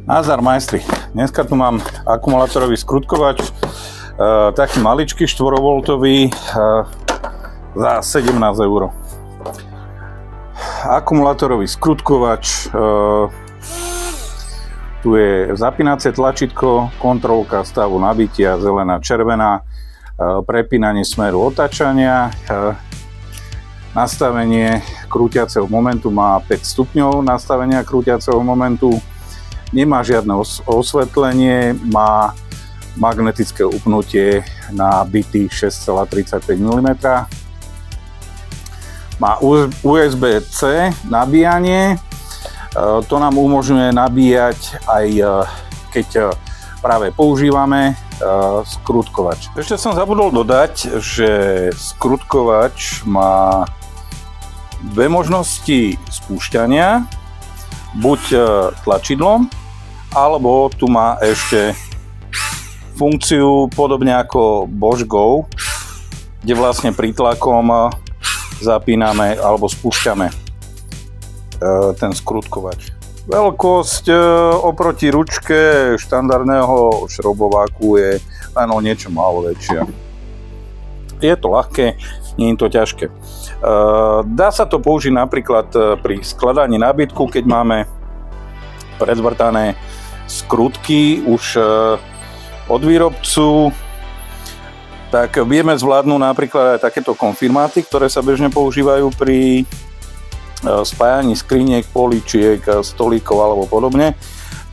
Nazdar majstri, dneska tu mám akumulátorový skrutkovač, taký maličký 4V za 17 €. Akumulátorový skrutkovač, tu je zapínacie tlačítko, kontrolka stavu nabitia, zelená, červená, prepínanie smeru otáčania, nastavenie krútiaceho momentu, má 5 stupňov nastavenia krútiaceho momentu, nemá žiadne osvetlenie, má magnetické upnutie na bity 6,35 mm, má USB-C nabíjanie, to nám umožňuje nabíjať aj keď práve používame skrutkovač. Ešte som zabudol dodať, že skrutkovač má dve možnosti spúšťania, buď tlačidlom, alebo tu má ešte funkciu podobne ako Bosch Go, kde vlastne prítlakom zapíname alebo spúšťame ten skrutkovač. Veľkosť oproti ručke štandardného šrobováku je len o niečo málo väčšia. Je to ľahké, nie je to ťažké. Dá sa to použiť napríklad pri skladaní nábytku, keď máme predvrtané skrutky už od výrobcu, tak vieme zvládnuť napríklad aj takéto konfirmáty, ktoré sa bežne používajú pri spájaní skriniek, políčiek, stolíkov alebo podobne.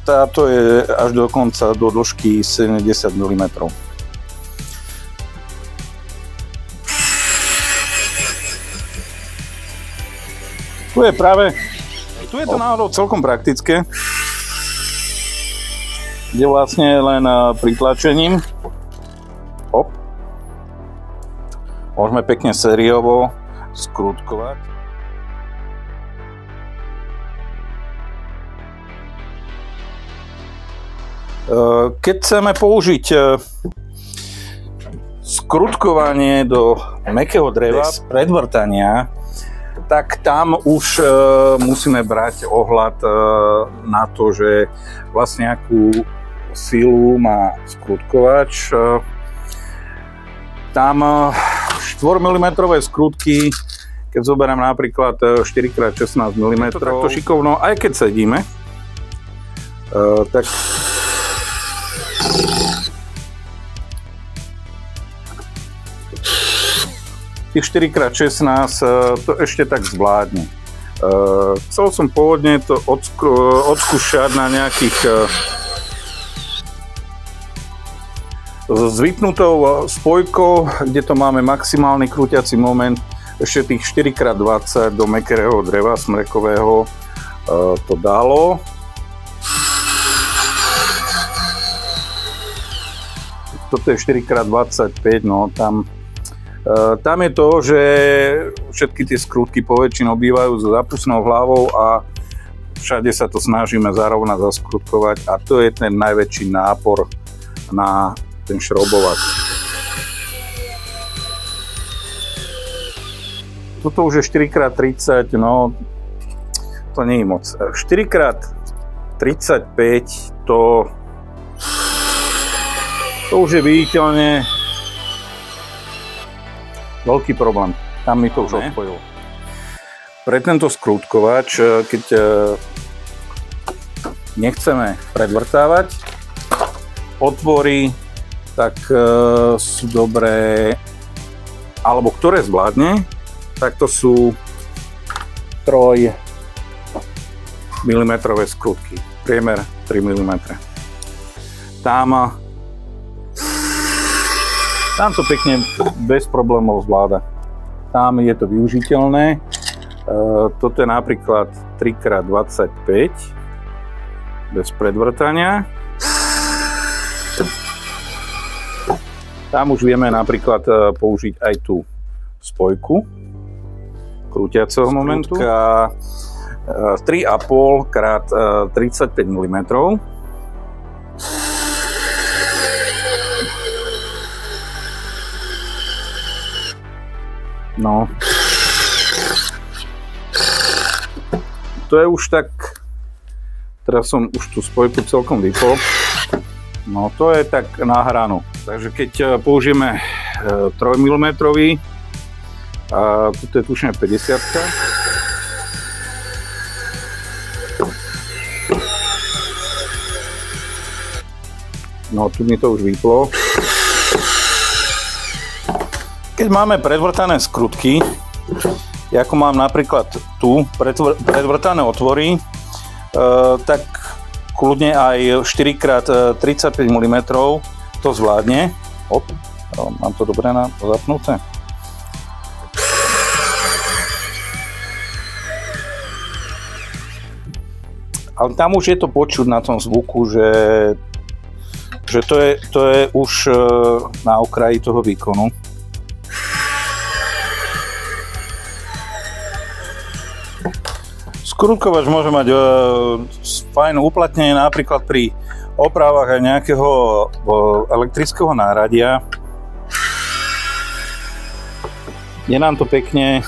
Táto je až dokonca do dĺžky 70 mm. Tu je to náhodou celkom praktické, kde vlastne len pritlačením môžeme pekne sériovo skrutkovať. Keď chceme použiť skrutkovanie do mäkkého dreva bez predvrtania, tak tam už musíme brať ohľad na to, že vlastne akú silu má skrutkovač. Tam 4 mm skrutky, keď zoberiem napríklad 4x16 mm, takto šikovno, aj keď sedíme, tak tých 4x16 to ešte tak zvládne. Chcel som pôvodne to odskúšať na nejakých s vypnutou spojkou, kde to máme maximálny krútiaci moment, ešte tých 4x20 do mäkkého dreva smrekového to dalo. Toto je 4x25, no tam je to, že všetky tie skrutky poväčšinou bývajú so zapustnou hlavou a všade sa to snažíme zarovnať zaskrutkovať a to je ten najväčší nápor na ten šrobovač. Toto už je 4x30, no to nie je moc. 4x35 to už je viditeľne veľký problém. Tam mi to už odpojilo. Pre tento skrutkovač, keď nechceme predvrtávať otvory, tak sú dobré, alebo ktoré zvládne, tak to sú 3 mm skrutky. Priemer 3 mm. Tam to pekne bez problémov zvláda. Tam je to využiteľné. Toto je napríklad 3x25 bez predvrtania. Tam už vieme napríklad použiť aj tú spojku krútiaceho momentu. 3,5x35 mm. No. To je už tak Teraz som už tú spojku celkom vypol. No to je tak na hranu. Takže keď použijeme 3 mm, a toto je tušne 50. No tu mi to už vyplo. Keď máme predvrtané skrutky, ako mám napríklad tu predvrtané otvory, tak kľudne aj 4x35 mm to zvládne. Hop, mám to dobre zapnuté. Ale tam už je to počuť na tom zvuku, že to je už na okraji toho výkonu. Skrutkovač môže mať fajn uplatnenie napríklad pri opravách aj nejakého elektrického náradia. Kde nám to pekne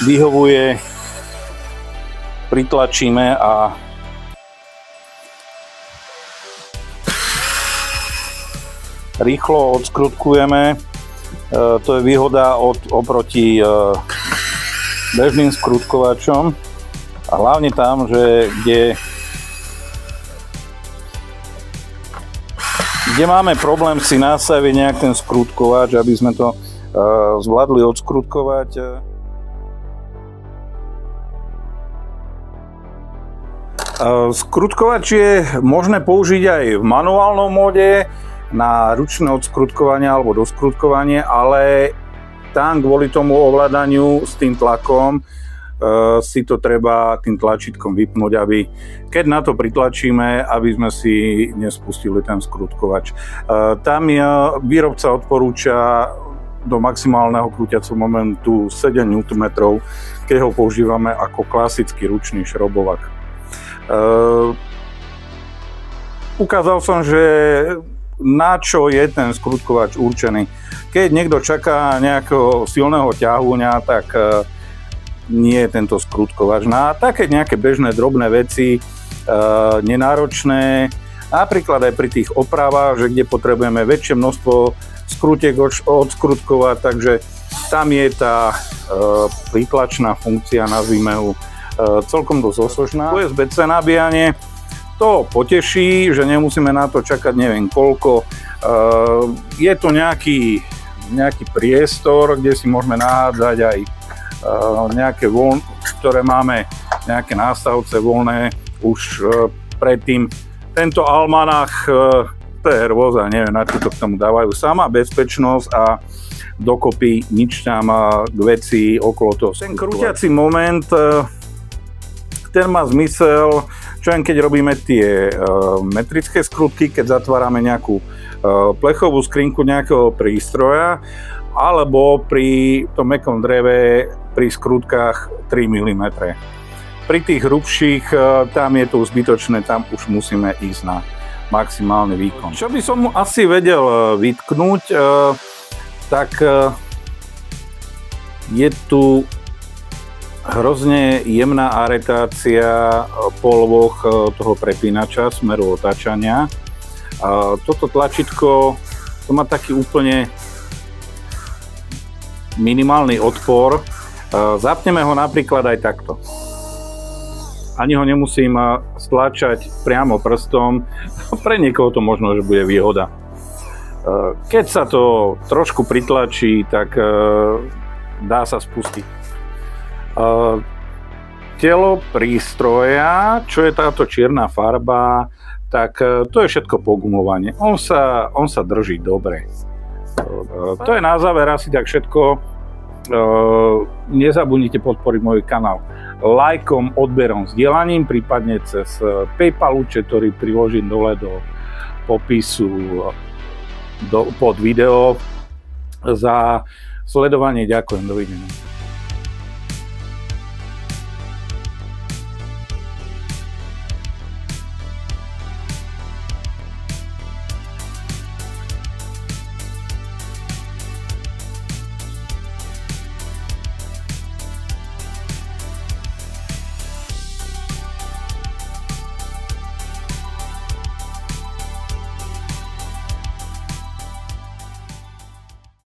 vyhovuje, pritlačíme a rýchlo odskrutkujeme. To je výhoda oproti bežným skrutkovačom. A hlavne tam, že kde máme problém si nastaviť nejak ten skrutkovač, aby sme to zvládli odskrutkovať. Skrutkovač je možné použiť aj v manuálnom móde na ručné odskrutkovanie alebo doskrutkovanie, ale tam kvôli tomu ovládaniu s tým tlakom si to treba tým tlačítkom vypnúť, aby keď na to pritlačíme, aby sme si nespustili ten skrutkovač. Tam výrobca odporúča do maximálneho krúťaceho momentu 7 Nm, keď ho používame ako klasický ručný šrobovák. Ukázal som, že na čo je ten skrutkovač určený. Keď niekto čaká nejakého silného ťahúňa, tak nie je tento skrutkovač. Na také nejaké bežné drobné veci, nenáročné, napríklad aj pri tých opravách, že kde potrebujeme väčšie množstvo skrutiek odskrutkovať, takže tam je tá pritlačná funkcia, nazvime ju, celkom dosť osožná. USB-C nabíjanie, to poteší, že nemusíme na to čakať neviem koľko. Je to nejaký priestor, kde si môžeme nahádzať aj nejaké ktoré máme, nejaké nástavce voľné už predtým. Tento almanach, to je hrôza, neviem, na čo to k tomu dávajú. Sama bezpečnosť a dokopy nič tam k veci okolo toho. Ten krúťací moment, ten má zmysel, čo len keď robíme tie metrické skrutky, keď zatvárame nejakú plechovú skrinku nejakého prístroja, alebo pri tom mäkkom dreve pri skrutkách 3 mm. Pri tých hrubších tam je to zbytočné, tam už musíme ísť na maximálny výkon. Čo by som mu asi vedel vytknúť, tak je tu hrozne jemná aretácia polôch toho prepínača smeru otáčania. Toto tlačítko to má taký úplne minimálny odpor. Zapneme ho napríklad aj takto. Ani ho nemusím stlačať priamo prstom. Pre niekoho to možno, že bude výhoda. Keď sa to trošku pritlačí, tak dá sa spustiť. Telo prístroja, čo je táto čierna farba, tak to je všetko pogumovanie. On sa drží dobre. To je na záver asi tak všetko. Nezabudnite podporiť môj kanál lajkom, odberom, zdieľaním, prípadne cez PayPal účet, ktorý priložím dole do popisu pod video. Za sledovanie ďakujem, dovidenia.